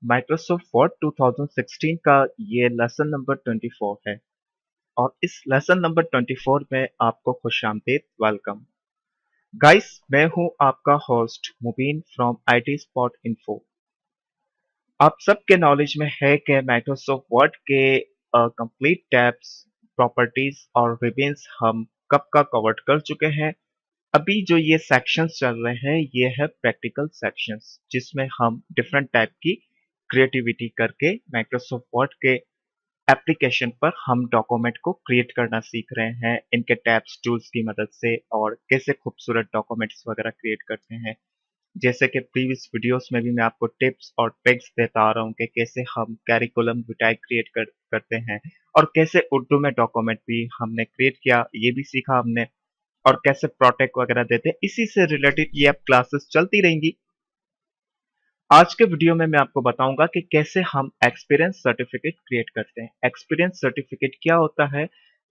Microsoft word 2016 का ये lesson number 24 है और इस लेसन नंबर 24 में आपको खुशामदीद, वेलकम। गाइस, मैं हूं आपका host Mubeen from IT spot info. आप सबके नॉलेज में है कि माइक्रोसॉफ्ट वर्ड के कंप्लीट टैब्स, प्रॉपर्टीज और रिबन्स हम कब का कवर कर चुके हैं। अभी जो ये सेक्शंस चल रहे हैं ये है प्रैक्टिकल सेक्शंस, जिसमें हम डिफरेंट टाइप की क्रिएटिविटी करके माइक्रोसॉफ्ट वर्ड के एप्लीकेशन पर हम डॉक्यूमेंट को क्रिएट करना सीख रहे हैं इनके टैब्स टूल्स की मदद से, और कैसे खूबसूरत डॉक्यूमेंट्स वगैरह क्रिएट करते हैं। जैसे कि प्रीवियस वीडियोस में भी मैं आपको टिप्स और ट्रिक्स देता आ रहा हूँ कि कैसे हम कैरिकुलम विटाई क्रिएट करते हैं, और कैसे उर्दू में डॉक्यूमेंट भी हमने क्रिएट किया, ये भी सीखा हमने, और कैसे प्रोटेक्ट वगैरह देते हैं। इसी से रिलेटेड ये अब क्लासेस चलती रहेंगी। आज के वीडियो में मैं आपको बताऊंगा कि कैसे हम एक्सपीरियंस सर्टिफिकेट क्रिएट करते हैं। एक्सपीरियंस सर्टिफिकेट क्या होता है?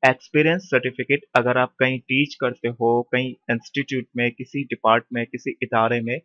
एक्सपीरियंस सर्टिफिकेट अगर आप कहीं टीच करते हो, कहीं इंस्टीट्यूट में, किसी डिपार्टमेंट, किसी इदारे में,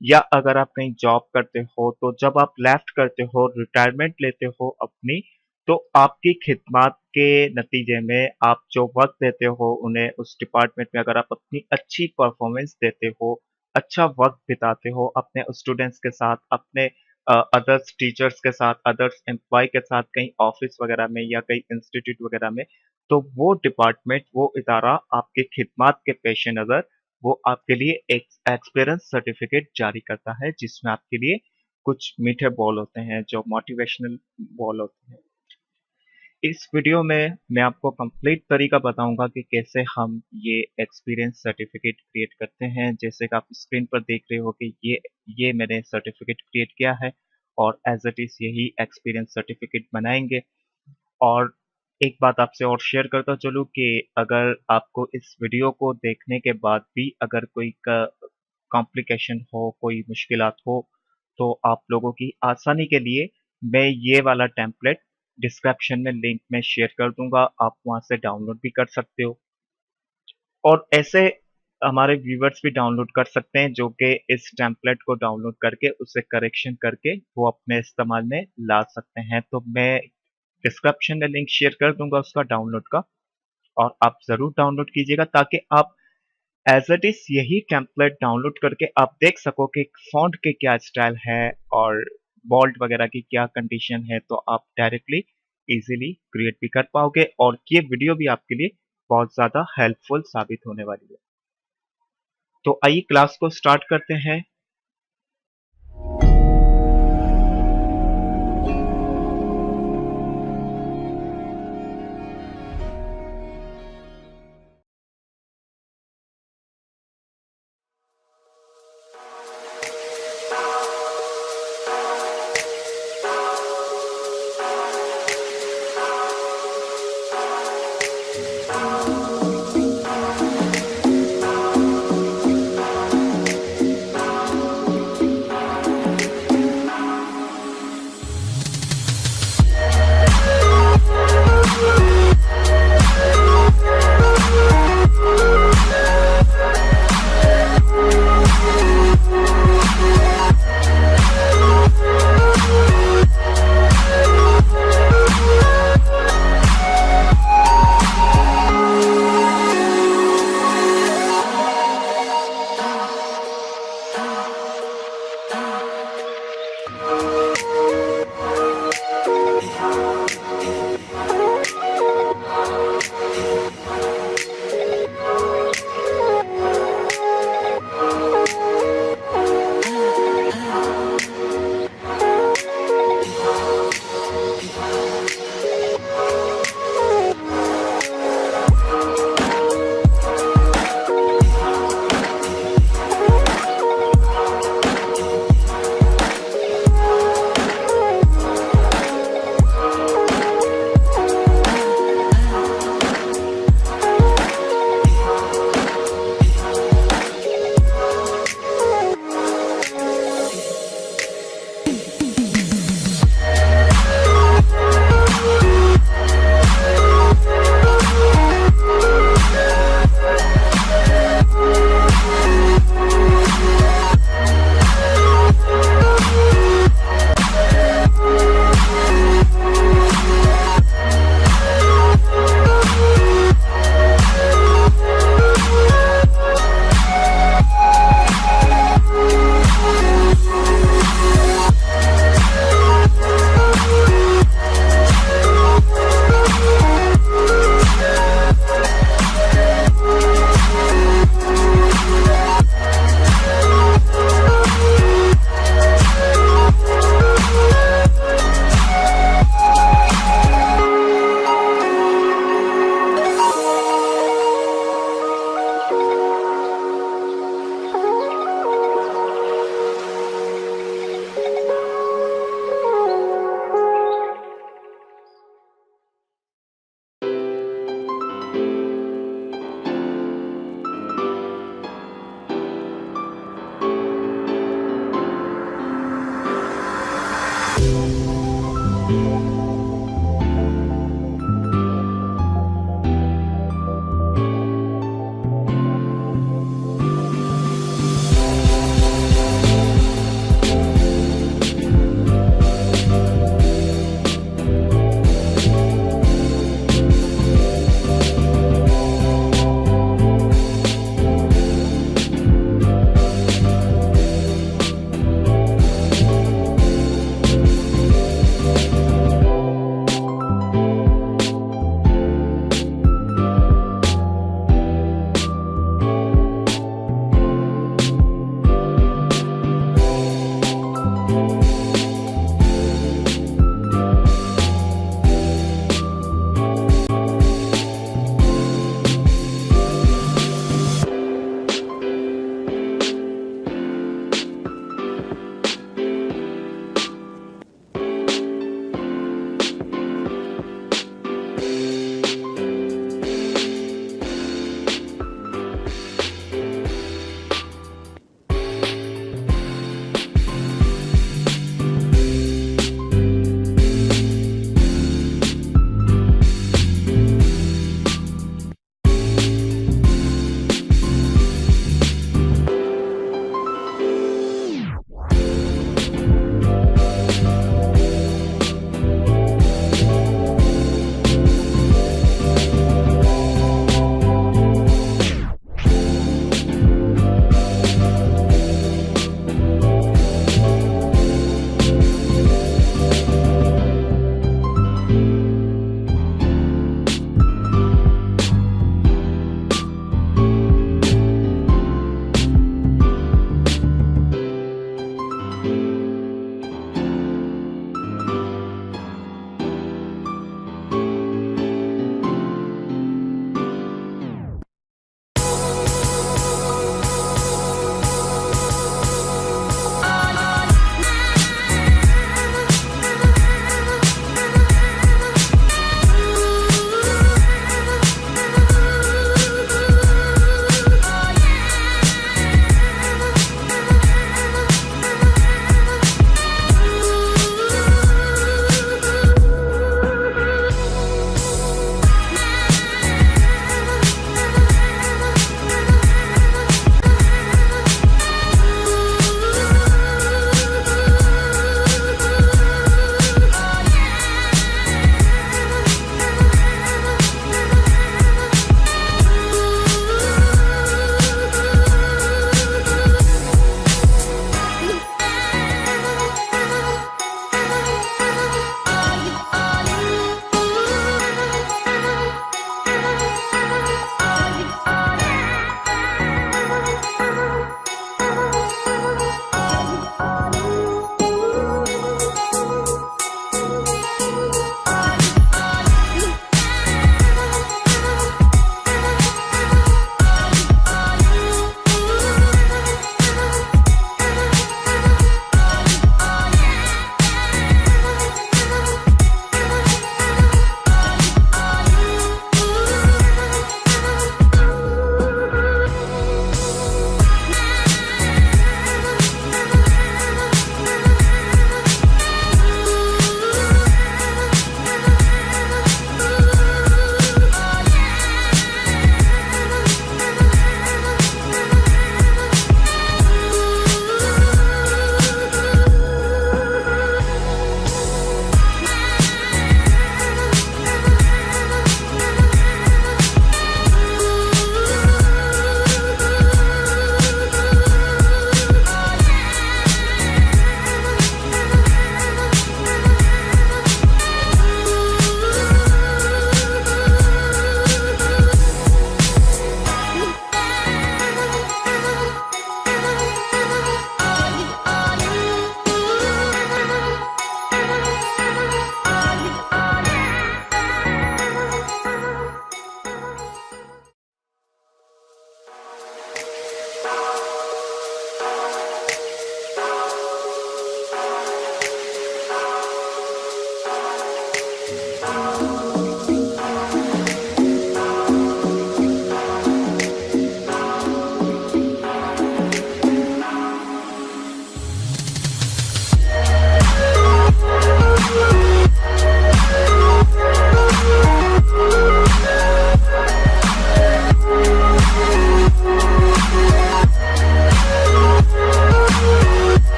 या अगर आप कहीं जॉब करते हो, तो जब आप लेफ्ट करते हो, रिटायरमेंट लेते हो अपनी, तो आपकी खिदमत के नतीजे में आप जो वक्त देते हो उन्हें उस डिपार्टमेंट में, अगर आप अपनी अच्छी परफॉर्मेंस देते हो, अच्छा वक्त बिताते हो अपने स्टूडेंट्स के साथ, अपने अदर्स टीचर्स के साथ, अदर्स एम्प्लॉय के साथ, कहीं ऑफिस वगैरह में या कहीं इंस्टीट्यूट वगैरह में, तो वो डिपार्टमेंट, वो इदारा आपकी खिदमत के पेश नज़र वो आपके लिए एक एक्सपीरियंस सर्टिफिकेट जारी करता है, जिसमें आपके लिए कुछ मीठे बॉल होते हैं, जो मोटिवेशनल बॉल होते हैं। इस वीडियो में मैं आपको कंप्लीट तरीका बताऊंगा कि कैसे हम ये एक्सपीरियंस सर्टिफिकेट क्रिएट करते हैं। जैसे कि आप स्क्रीन पर देख रहे हो कि ये मैंने सर्टिफिकेट क्रिएट किया है, और एज इट इज यही एक्सपीरियंस सर्टिफिकेट बनाएंगे। और एक बात आपसे और शेयर करता चलूँ कि अगर आपको इस वीडियो को देखने के बाद भी अगर कोई कॉम्प्लिकेशन हो, कोई मुश्किलात हो, तो आप लोगों की आसानी के लिए मैं ये वाला टेम्पलेट डिस्क्रिप्शन में लिंक में शेयर कर दूंगा, आप वहां से डाउनलोड भी कर सकते हो। और ऐसे हमारे व्यूवर्स भी डाउनलोड कर सकते हैं, जो कि इस टेम्पलेट को डाउनलोड करके उसे करेक्शन करके वो अपने इस्तेमाल में ला सकते हैं। तो मैं डिस्क्रिप्शन में लिंक शेयर कर दूंगा उसका डाउनलोड का, और आप ज़रूर डाउनलोड कीजिएगा, ताकि आप एज इट इज यही टेम्पलेट डाउनलोड करके आप देख सको कि फॉन्ट के क्या स्टाइल है और बोल्ड वगैरह की क्या कंडीशन है, तो आप डायरेक्टली इजीली क्रिएट भी कर पाओगे, और ये वीडियो भी आपके लिए बहुत ज़्यादा हेल्पफुल साबित होने वाली है। तो आइए क्लास को स्टार्ट करते हैं।